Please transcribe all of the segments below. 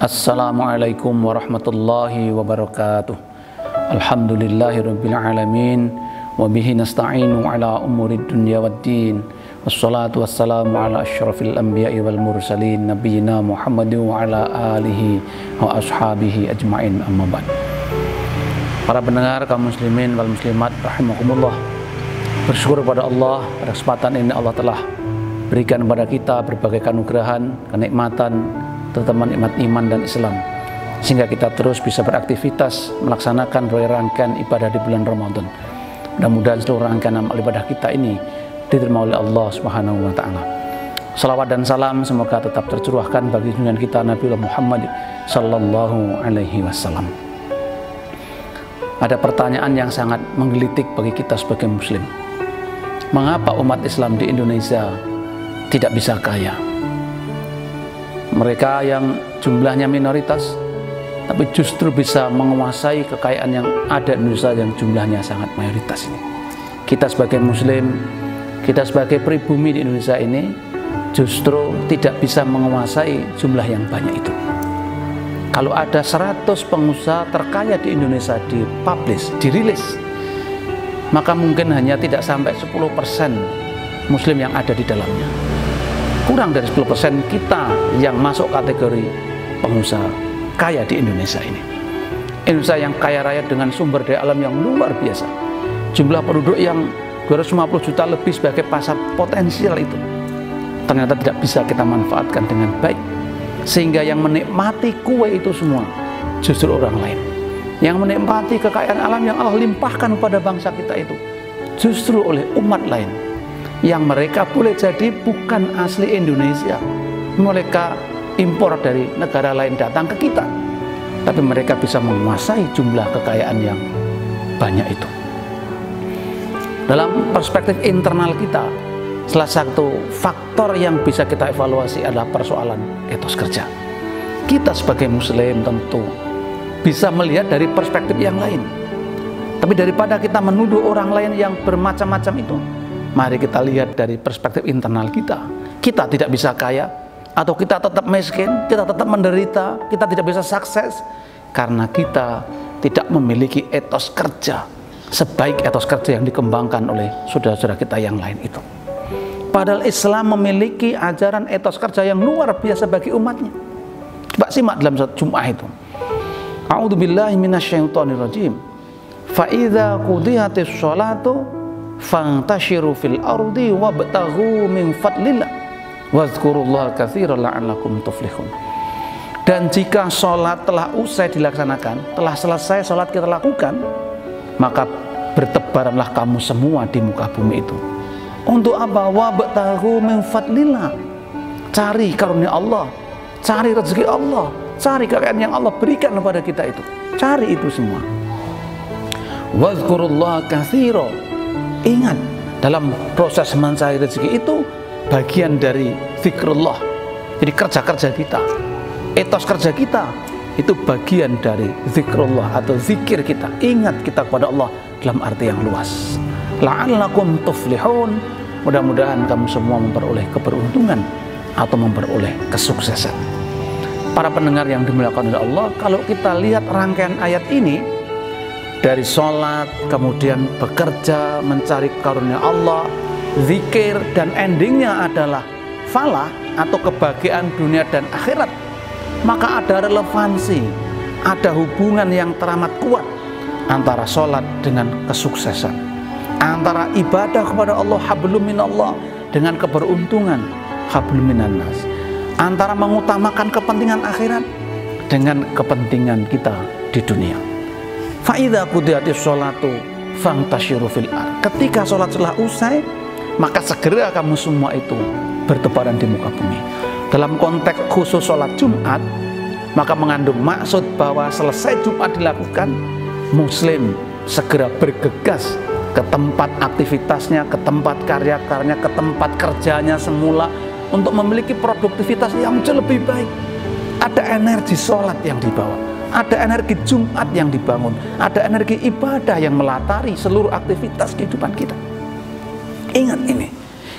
Assalamualaikum warahmatullahi wabarakatuh. Alhamdulillahirabbil alamin wa bihi nasta'inu ala umurid dunya waddin. Wassalatu wassalamu ala asyrafil anbiya'i wal mursalin nabiyina Muhammadin wa ala alihi wa ashabihi ajmain, amma ba'd. Para pendengar kaum muslimin wal muslimat rahimakumullah, bersyukur kepada Allah pada kesempatan ini Allah telah berikan kepada kita berbagai anugerah, kenikmatan, terutama nikmat iman dan Islam, sehingga kita terus bisa beraktivitas melaksanakan rangkaian ibadah di bulan Ramadan. Mudah-mudahan seluruh rangkaian amal ibadah kita ini diterima oleh Allah Subhanahu wa taala. Salawat dan salam semoga tetap tercurahkan bagi junjungan kita Nabi Muhammad sallallahu alaihi wasallam. Ada pertanyaan yang sangat menggelitik bagi kita sebagai muslim. Mengapa umat Islam di Indonesia tidak bisa kaya? Mereka yang jumlahnya minoritas tapi justru bisa menguasai kekayaan yang ada di Indonesia yang jumlahnya sangat mayoritas ini. Kita sebagai muslim, kita sebagai pribumi di Indonesia ini justru tidak bisa menguasai jumlah yang banyak itu. Kalau ada 100 pengusaha terkaya di Indonesia dipublish, dirilis, maka mungkin hanya tidak sampai 10% muslim yang ada di dalamnya. Kurang dari 10% kita yang masuk kategori pengusaha kaya di Indonesia ini. Indonesia yang kaya raya dengan sumber daya alam yang luar biasa. Jumlah penduduk yang 250 juta lebih sebagai pasar potensial itu ternyata tidak bisa kita manfaatkan dengan baik, sehingga yang menikmati kue itu semua justru orang lain. Yang menikmati kekayaan alam yang Allah limpahkan kepada bangsa kita itu justru oleh umat lain, yang mereka boleh jadi bukan asli Indonesia, mereka impor dari negara lain datang ke kita, tapi mereka bisa menguasai jumlah kekayaan yang banyak itu. Dalam perspektif internal kita, salah satu faktor yang bisa kita evaluasi adalah persoalan etos kerja. Kita sebagai muslim tentu bisa melihat dari perspektif yang lain, tapi daripada kita menuduh orang lain yang bermacam-macam itu, mari kita lihat dari perspektif internal kita. Kita tidak bisa kaya, atau kita tetap miskin, kita tetap menderita, kita tidak bisa sukses karena kita tidak memiliki etos kerja sebaik etos kerja yang dikembangkan oleh saudara-saudara kita yang lain itu. Padahal Islam memiliki ajaran etos kerja yang luar biasa bagi umatnya. Coba simak dalam surat Jum'ah itu. A'udzubillahi minasyaitonirrajim. Fa idza qudiyatis sholatu fantashiru fil ardi wabtaghu min fadlillah wazkurullaha katsiran la'allakum tuflihun. Dan jika sholat telah usai dilaksanakan, telah selesai sholat kita lakukan, maka bertebaranlah kamu semua di muka bumi itu. Untuk apa? Wabtaghu min fadlillah. Cari karunia Allah, cari rezeki Allah, cari kekayaan yang Allah berikan kepada kita itu. Cari itu semua. Wazkurullaha katsiran. Ingat, dalam proses mencari rezeki itu bagian dari zikrullah. Jadi kerja-kerja kita, etos kerja kita itu bagian dari zikrullah atau zikir kita. Ingat kita kepada Allah dalam arti yang luas. La'allakum tuflihun. Mudah-mudahan kamu semua memperoleh keberuntungan atau memperoleh kesuksesan. Para pendengar yang dimuliakan oleh Allah, kalau kita lihat rangkaian ayat ini, dari sholat, kemudian bekerja, mencari karunia Allah, zikir, dan endingnya adalah falah atau kebahagiaan dunia dan akhirat, maka ada relevansi, ada hubungan yang teramat kuat antara sholat dengan kesuksesan, antara ibadah kepada Allah hablum minallah dengan keberuntungan hablum minannas, antara mengutamakan kepentingan akhirat dengan kepentingan kita di dunia. Fa idza qudiyatis sholatu fantashiru fil ard. Ketika sholat telah usai, maka segera kamu semua itu bertebaran di muka bumi. Dalam konteks khusus sholat Jumat, maka mengandung maksud bahwa selesai Jumat dilakukan, muslim segera bergegas ke tempat aktivitasnya, ke tempat karya-karyanya, ke tempat kerjanya semula untuk memiliki produktivitas yang jauh lebih baik. Ada energi sholat yang dibawa, ada energi Jumat yang dibangun, ada energi ibadah yang melatari seluruh aktivitas kehidupan kita. Ingat ini,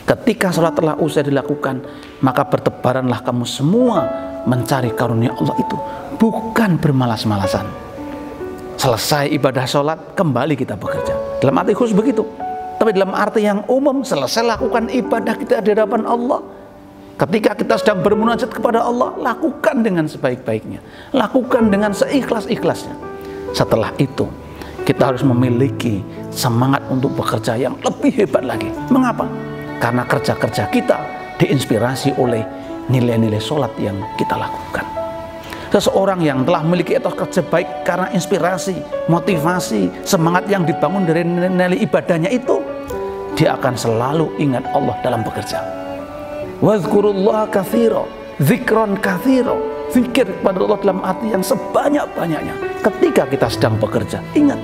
ketika sholat telah usai dilakukan, maka bertebaranlah kamu semua mencari karunia Allah itu bukan bermalas-malasan. Selesai ibadah sholat, kembali kita bekerja. Dalam arti khusus begitu. Tapi dalam arti yang umum, selesai lakukan ibadah kita di hadapan Allah. Ketika kita sedang bermunajat kepada Allah, lakukan dengan sebaik-baiknya. Lakukan dengan seikhlas-ikhlasnya. Setelah itu, kita harus memiliki semangat untuk bekerja yang lebih hebat lagi. Mengapa? Karena kerja-kerja kita diinspirasi oleh nilai-nilai sholat yang kita lakukan. Seseorang yang telah memiliki etos kerja baik karena inspirasi, motivasi, semangat yang dibangun dari nilai ibadahnya itu, dia akan selalu ingat Allah dalam bekerja. Wazkurullaha katsira, zikron katsira, zikir kepada Allah dalam arti yang sebanyak-banyaknya. Ketika kita sedang bekerja, ingat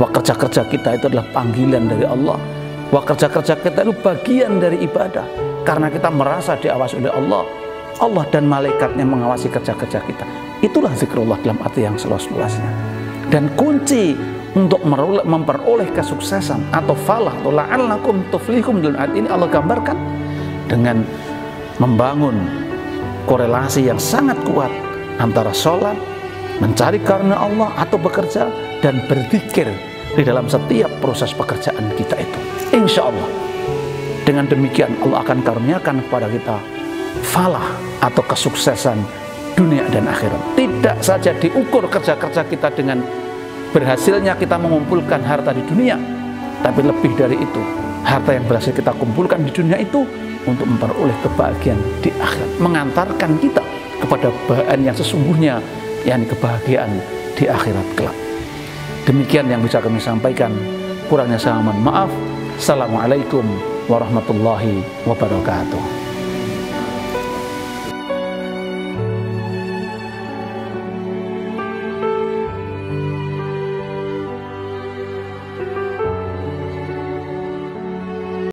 bahwa kerja-kerja kita itu adalah panggilan dari Allah, bahwa kerja-kerja kita itu bagian dari ibadah. Karena kita merasa diawasi oleh Allah, Allah dan malaikatnya mengawasi kerja-kerja kita. Itulah zikrullah dalam arti yang seluas-luasnya. Dan kunci untuk memperoleh kesuksesan atau falah atau la'allakum tuflihum dalam ayat ini Allah gambarkan dengan membangun korelasi yang sangat kuat antara sholat, mencari karunia Allah atau bekerja, dan berzikir di dalam setiap proses pekerjaan kita itu. Insya Allah dengan demikian Allah akan karuniakan kepada kita falah atau kesuksesan dunia dan akhirat. Tidak saja diukur kerja-kerja kita dengan berhasilnya kita mengumpulkan harta di dunia, tapi lebih dari itu, harta yang berhasil kita kumpulkan di dunia itu untuk memperoleh kebahagiaan di akhirat, mengantarkan kita kepada kebahagiaan yang sesungguhnya, yakni kebahagiaan di akhirat kelak. Demikian yang bisa kami sampaikan, kurangnya saya mohon maaf. Assalamualaikum warahmatullahi wabarakatuh.